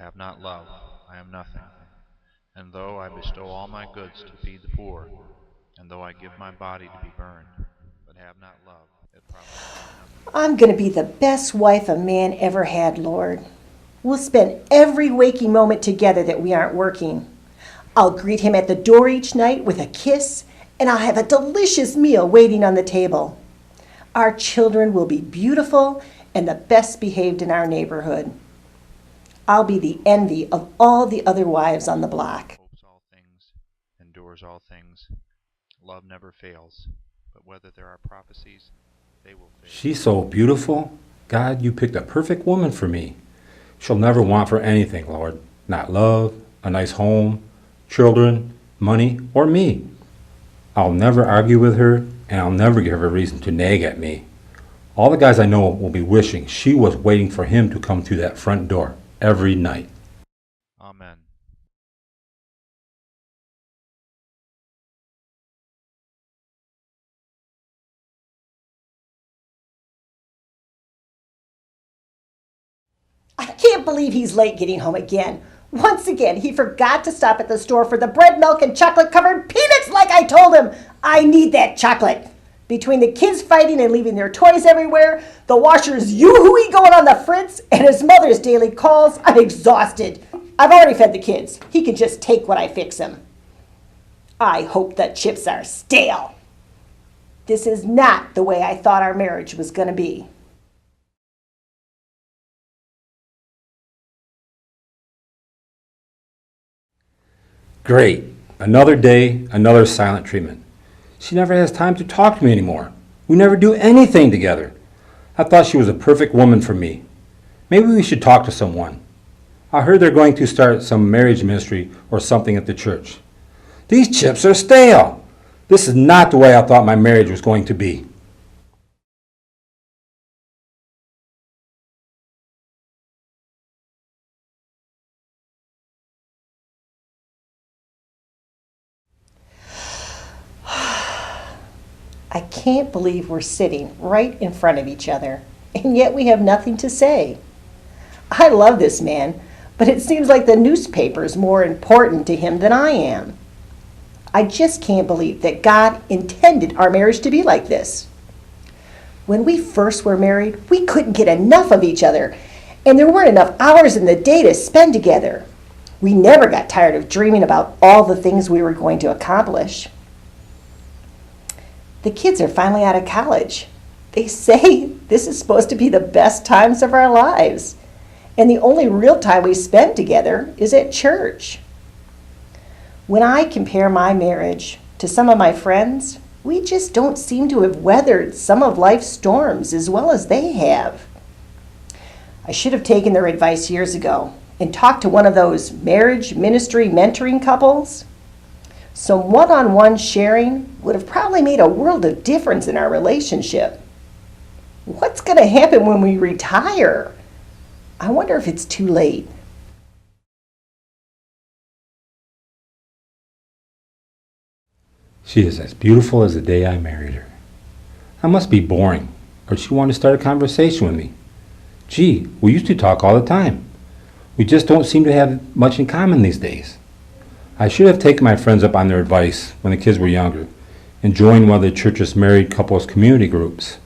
have not love, I am nothing. And though I bestow all my goods to feed the poor, and though I give my body to be burned, but have not love, it profits me nothing. I'm going to be the best wife a man ever had, Lord. We'll spend every waking moment together that we aren't working. I'll greet him at the door each night with a kiss, and I'll have a delicious meal waiting on the table. Our children will be beautiful and the best behaved in our neighborhood. I'll be the envy of all the other wives on the block. Hopes all things, endures all things. Love never fails, but whether there are prophecies, they will fail. She's so beautiful. God, you picked a perfect woman for me. She'll never want for anything, Lord. Not love, a nice home, children, money, or me. I'll never argue with her, and I'll never give her a reason to nag at me. All the guys I know will be wishing she was waiting for him to come through that front door every night. Amen. I can't believe he's late getting home again. Once again, he forgot to stop at the store for the bread, milk, and chocolate covered peanuts like I told him. I need that chocolate. Between the kids fighting and leaving their toys everywhere, the washer's yoo-hooey going on the fritz, and his mother's daily calls, I'm exhausted. I've already fed the kids. He can just take what I fix him. I hope the chips are stale. This is not the way I thought our marriage was going to be. Great. Another day, another silent treatment. She never has time to talk to me anymore. We never do anything together. I thought she was a perfect woman for me. Maybe we should talk to someone. I heard they're going to start some marriage ministry or something at the church. These chips are stale. This is not the way I thought my marriage was going to be. I can't believe we're sitting right in front of each other, and yet we have nothing to say. I love this man, but it seems like the newspaper's more important to him than I am. I just can't believe that God intended our marriage to be like this. When we first were married, we couldn't get enough of each other, and there weren't enough hours in the day to spend together. We never got tired of dreaming about all the things we were going to accomplish. The kids are finally out of college. They say this is supposed to be the best times of our lives, and the only real time we spend together is at church. When I compare my marriage to some of my friends, we just don't seem to have weathered some of life's storms as well as they have. I should have taken their advice years ago and talked to one of those marriage ministry mentoring couples. Some one-on-one sharing would have probably made a world of difference in our relationship. What's going to happen when we retire? I wonder if it's too late. She is as beautiful as the day I married her. I must be boring, or she wanted to start a conversation with me. Gee, we used to talk all the time. We just don't seem to have much in common these days. I should have taken my friends up on their advice when the kids were younger and joined one of the church's married couples community groups.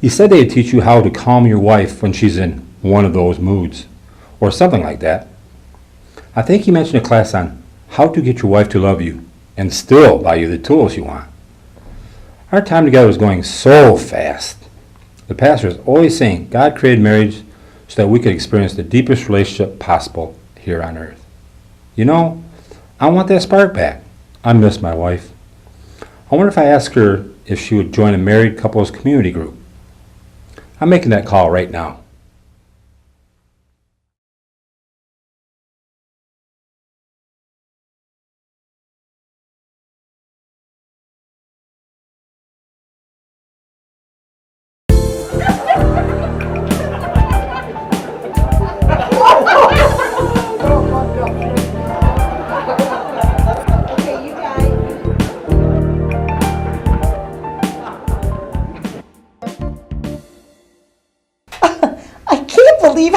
He said they'd teach you how to calm your wife when she's in one of those moods, or something like that. I think he mentioned a class on how to get your wife to love you and still buy you the tools you want. Our time together was going so fast. The pastor is always saying God created marriage so that we could experience the deepest relationship possible here on earth. You know, I want that spark back. I miss my wife. I wonder if I ask her if she would join a married couples community group. I'm making that call right now.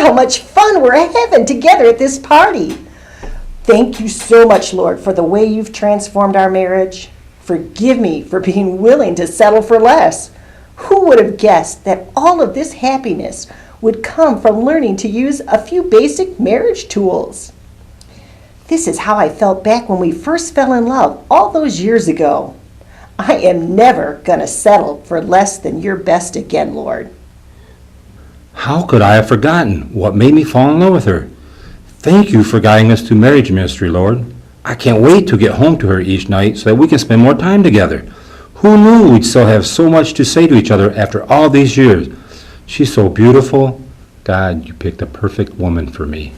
how much fun we're having together at this party. Thank you so much, Lord, for the way you've transformed our marriage. Forgive me for being willing to settle for less. Who would have guessed that all of this happiness would come from learning to use a few basic marriage tools? This is how I felt back when we first fell in love all those years ago. I am never going to settle for less than your best again, Lord. How could I have forgotten what made me fall in love with her? Thank you for guiding us to marriage ministry, Lord. I can't wait to get home to her each night so that we can spend more time together. Who knew we'd still have so much to say to each other after all these years? She's so beautiful. God, you picked the perfect woman for me.